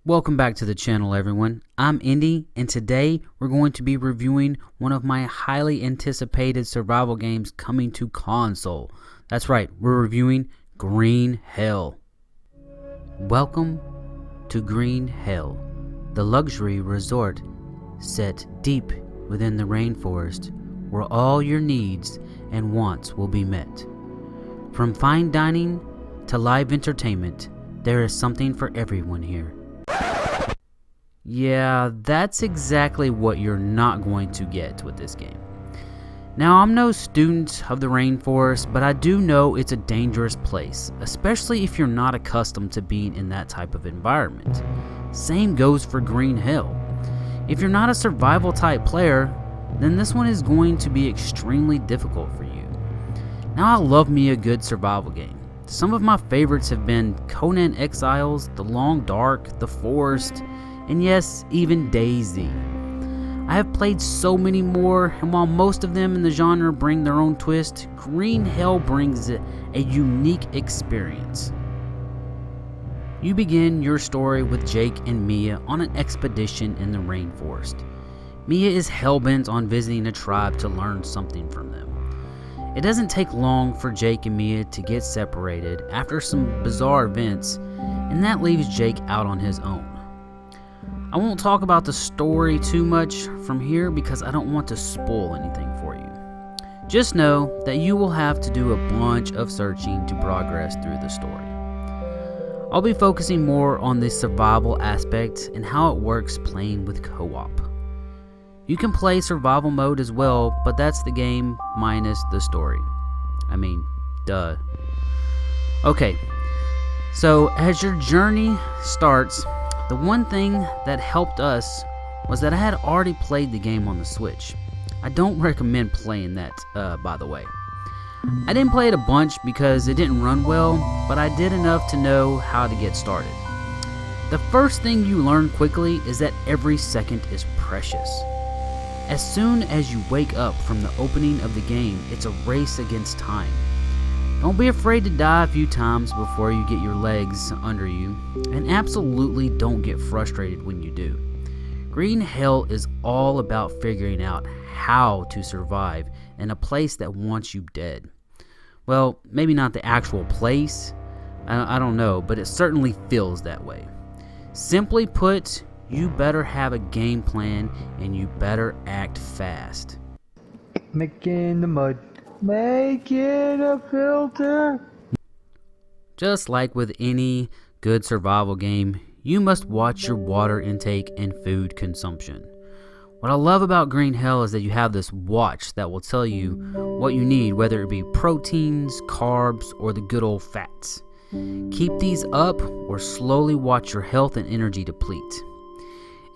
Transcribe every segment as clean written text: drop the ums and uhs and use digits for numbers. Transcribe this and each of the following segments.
Welcome back to the channel, everyone. I'm Indy, and today we're going to be reviewing one of my highly anticipated survival games coming to console. That's right, we're reviewing Green Hell. Welcome to Green Hell, the luxury resort set deep within the rainforest where all your needs and wants will be met. From fine dining to live entertainment, there is something for everyone here. Yeah, that's exactly what you're not going to get with this game. Now, I'm no student of the rainforest, but I do know it's a dangerous place, especially if you're not accustomed to being in that type of environment. Same goes for Green Hell. If you're not a survival type player, then this one is going to be extremely difficult for you. Now, I love me a good survival game. Some of my favorites have been Conan Exiles, The Long Dark, The Forest, and yes, even DayZ. I have played so many more, and while most of them in the genre bring their own twist, Green Hell brings a unique experience. You begin your story with Jake and Mia on an expedition in the rainforest. Mia is hellbent on visiting a tribe to learn something from them. It doesn't take long for Jake and Mia to get separated after some bizarre events, and that leaves Jake out on his own. I won't talk about the story too much from here because I don't want to spoil anything for you. Just know that you will have to do a bunch of searching to progress through the story. I'll be focusing more on the survival aspect and how it works playing with co-op. You can play survival mode as well, but that's the game minus the story. I mean, duh. Okay, so as your journey starts, the one thing that helped us was that I had already played the game on the Switch. I don't recommend playing that, by the way. I didn't play it a bunch because it didn't run well, but I did enough to know how to get started. The first thing you learn quickly is that every second is precious. As soon as you wake up from the opening of the game, it's a race against time. Don't be afraid to die a few times before you get your legs under you, and absolutely don't get frustrated when you do. Green Hell is all about figuring out how to survive in a place that wants you dead. Well, maybe not the actual place, I don't know, but it certainly feels that way. Simply put, you better have a game plan and you better act fast. Making the mud. Making a filter. Just like with any good survival game, you must watch your water intake and food consumption. What I love about Green Hell is that you have this watch that will tell you what you need, whether it be proteins, carbs, or the good old fats. Keep these up or slowly watch your health and energy deplete.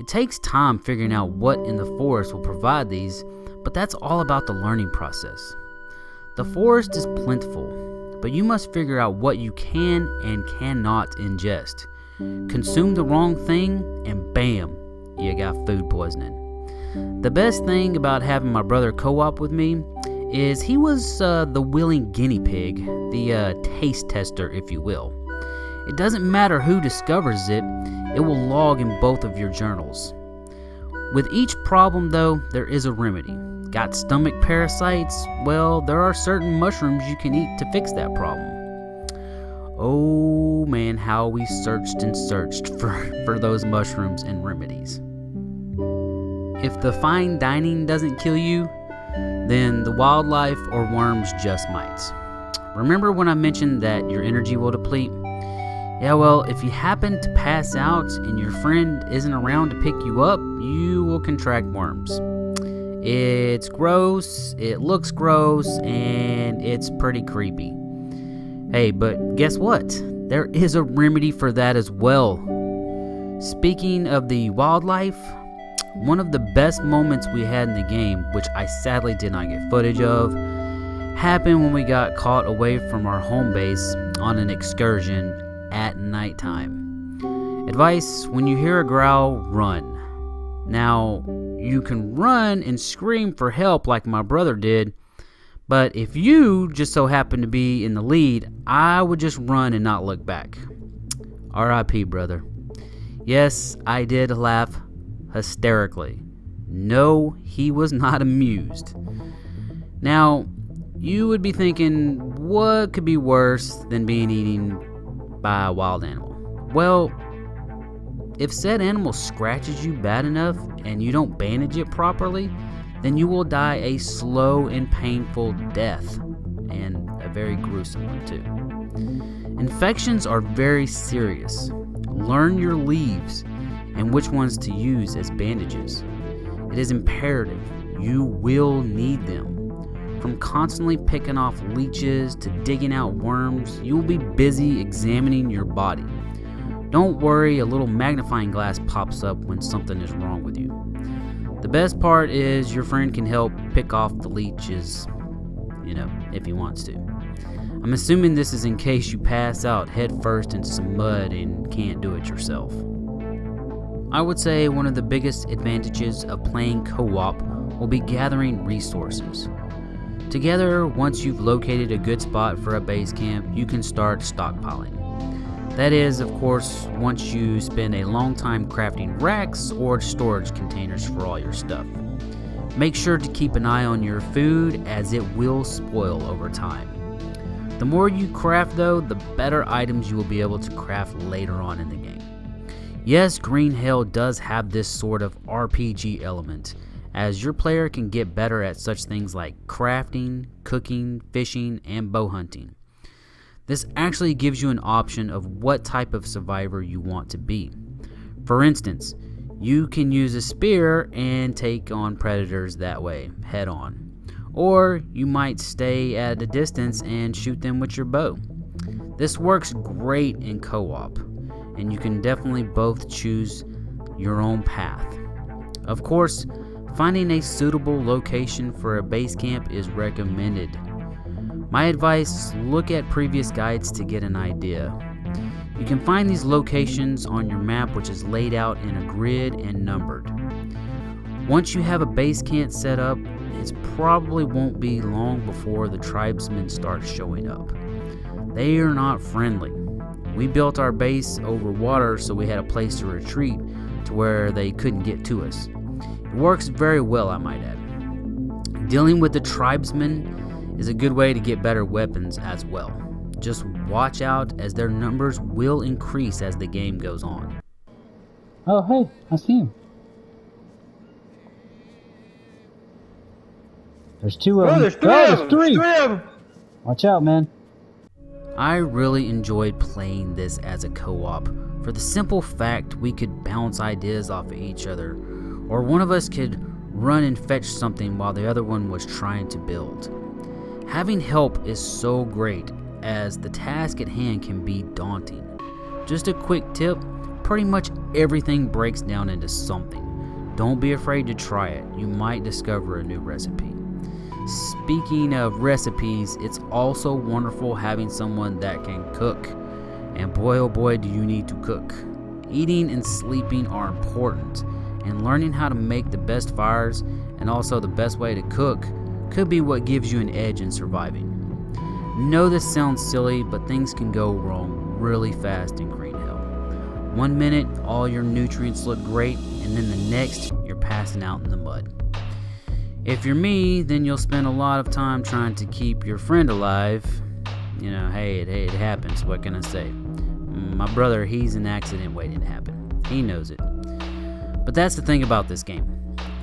It takes time figuring out what in the forest will provide these, but that's all about the learning process. The forest is plentiful, but you must figure out what you can and cannot ingest. Consume the wrong thing and bam, you got food poisoning. The best thing about having my brother co-op with me is he was the willing guinea pig, the taste tester if you will. It doesn't matter who discovers it, it will log in both of your journals. With each problem though, there is a remedy. Got stomach parasites? Well, there are certain mushrooms you can eat to fix that problem. Oh man, how we searched and searched for those mushrooms and remedies. If the fine dining doesn't kill you, then the wildlife or worms just might. Remember when I mentioned that your energy will deplete? Yeah, well, if you happen to pass out and your friend isn't around to pick you up, you will contract worms. It's gross, it looks gross, and it's pretty creepy. Hey, but guess what? There is a remedy for that as well. Speaking of the wildlife, one of the best moments we had in the game, which I sadly did not get footage of, happened when we got caught away from our home base on an excursion at nighttime. Advice: when you hear a growl, run. Now, you can run and scream for help like my brother did, but if you just so happen to be in the lead, I would just run and not look back. R.I.P. brother. Yes, I did laugh hysterically. No, he was not amused. Now, you would be thinking, what could be worse than being eaten by a wild animal? Well, if said animal scratches you bad enough and you don't bandage it properly, then you will die a slow and painful death, and a very gruesome one too. Infections are very serious. Learn your leaves and which ones to use as bandages. It is imperative. You will need them. From constantly picking off leeches to digging out worms, you will be busy examining your body. Don't worry, a little magnifying glass pops up when something is wrong with you. The best part is your friend can help pick off the leeches, if he wants to. I'm assuming this is in case you pass out head first into some mud and can't do it yourself. I would say one of the biggest advantages of playing co-op will be gathering resources. Together, once you've located a good spot for a base camp, you can start stockpiling. That is, of course, once you spend a long time crafting racks or storage containers for all your stuff. Make sure to keep an eye on your food, as it will spoil over time. The more you craft though, the better items you will be able to craft later on in the game. Yes, Green Hell does have this sort of RPG element, as your player can get better at such things like crafting, cooking, fishing, and bow hunting. This actually gives you an option of what type of survivor you want to be. For instance, you can use a spear and take on predators that way, head on. Or you might stay at a distance and shoot them with your bow. This works great in co-op, and you can definitely both choose your own path. Of course, finding a suitable location for a base camp is recommended. My advice, look at previous guides to get an idea. You can find these locations on your map, which is laid out in a grid and numbered. Once you have a base camp set up, it probably won't be long before the tribesmen start showing up. They are not friendly. We built our base over water, so we had a place to retreat to where they couldn't get to us. It works very well, I might add. Dealing with the tribesmen is a good way to get better weapons as well. Just watch out, as their numbers will increase as the game goes on. Oh, hey, I see him. There's two of them. There's three of them. There's three. Three of them. Watch out, man. I really enjoyed playing this as a co-op for the simple fact we could bounce ideas off of each other, or one of us could run and fetch something while the other one was trying to build. Having help is so great, as the task at hand can be daunting. Just a quick tip, pretty much everything breaks down into something. Don't be afraid to try it, you might discover a new recipe. Speaking of recipes, it's also wonderful having someone that can cook. And boy oh boy do you need to cook. Eating and sleeping are important, and learning how to make the best fires and also the best way to cook could be what gives you an edge in surviving. Know this sounds silly, but things can go wrong really fast in Green Hell. One minute all your nutrients look great, and then the next you're passing out in the mud. If you're me, then you'll spend a lot of time trying to keep your friend alive. Hey, it happens, what can I say? My brother, he's an accident waiting to happen. He knows it. But that's the thing about this game.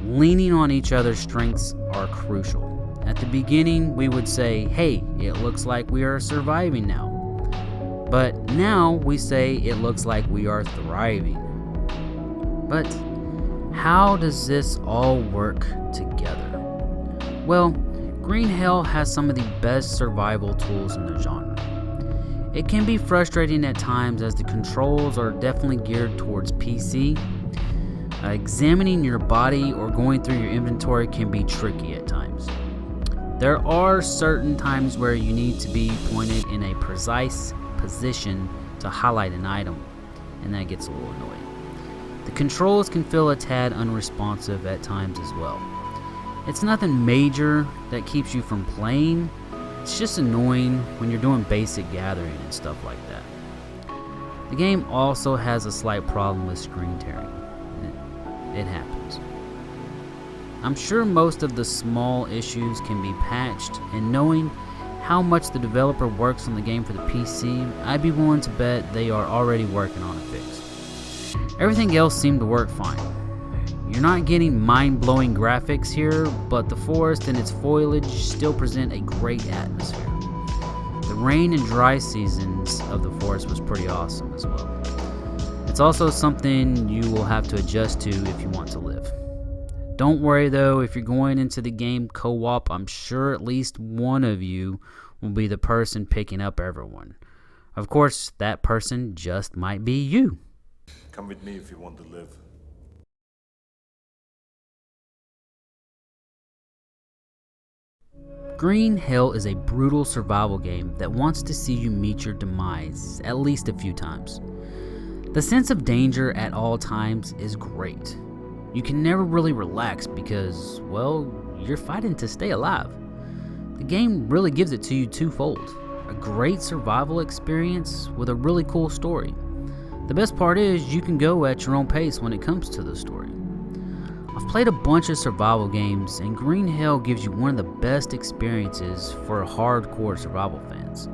Leaning on each other's strengths are crucial. At the beginning, we would say, hey, it looks like we are surviving now. But now we say it looks like we are thriving. But how does this all work together? Well, Green Hell has some of the best survival tools in the genre. It can be frustrating at times, as the controls are definitely geared towards PC. Examining your body or going through your inventory can be tricky at times. There are certain times where you need to be pointed in a precise position to highlight an item, and that gets a little annoying. The controls can feel a tad unresponsive at times as well. It's nothing major that keeps you from playing, it's just annoying when you're doing basic gathering and stuff like that. The game also has a slight problem with screen tearing. It happens. I'm sure most of the small issues can be patched, and knowing how much the developer works on the game for the PC, I'd be willing to bet they are already working on a fix. Everything else seemed to work fine. You're not getting mind-blowing graphics here, but the forest and its foliage still present a great atmosphere. The rain and dry seasons of the forest was pretty awesome as well. It's also something you will have to adjust to if you want to live. Don't worry though, if you're going into the game co-op, I'm sure at least one of you will be the person picking up everyone. Of course, that person just might be you. Come with me if you want to live. Green Hell is a brutal survival game that wants to see you meet your demise at least a few times. The sense of danger at all times is great. You can never really relax because, well, you're fighting to stay alive. The game really gives it to you twofold. A great survival experience with a really cool story. The best part is you can go at your own pace when it comes to the story. I've played a bunch of survival games, and Green Hell gives you one of the best experiences for hardcore survival fans.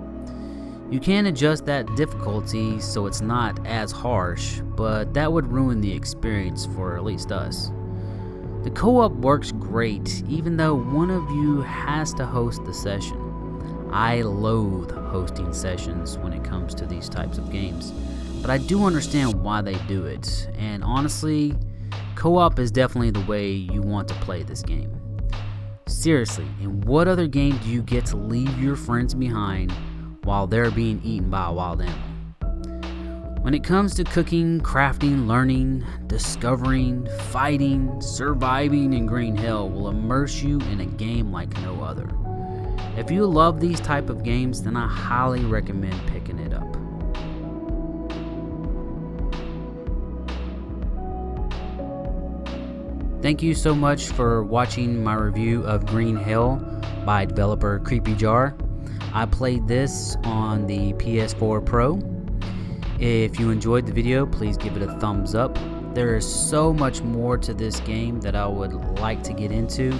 You can adjust that difficulty so it's not as harsh, but that would ruin the experience for at least us. The co-op works great even though one of you has to host the session. I loathe hosting sessions when it comes to these types of games, but I do understand why they do it, and honestly, co-op is definitely the way you want to play this game. Seriously, in what other game do you get to leave your friends behind while they're being eaten by a wild animal? When it comes to cooking, crafting, learning, discovering, fighting, surviving in Green Hell will immerse you in a game like no other. If you love these type of games, then I highly recommend picking it up. Thank you so much for watching my review of Green Hell by developer Creepy Jar. I played this on the PS4 Pro. If you enjoyed the video, please give it a thumbs up. There is so much more to this game that I would like to get into,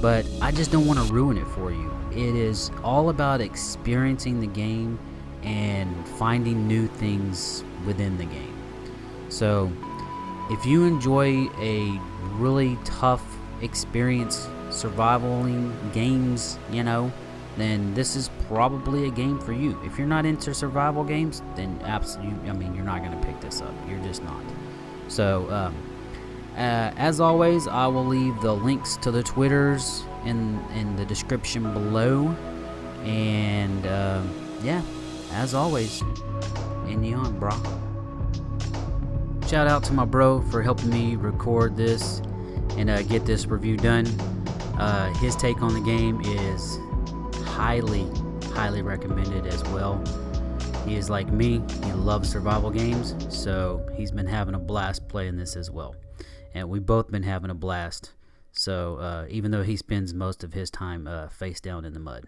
but I just don't want to ruin it for you. It is all about experiencing the game and finding new things within the game. So, if you enjoy a really tough experience survivaling games, then this is probably a game for you. If you're not into survival games, then absolutely, you're not going to pick this up. You're just not. So, as always, I will leave the links to the Twitters in the description below. And, yeah, as always, Indie On Brah. Shout out to my bro for helping me record this and get this review done. His take on the game is highly recommended as well. He is like me, he loves survival games, so he's been having a blast playing this as well. And we've both been having a blast, so even though he spends most of his time face down in the mud.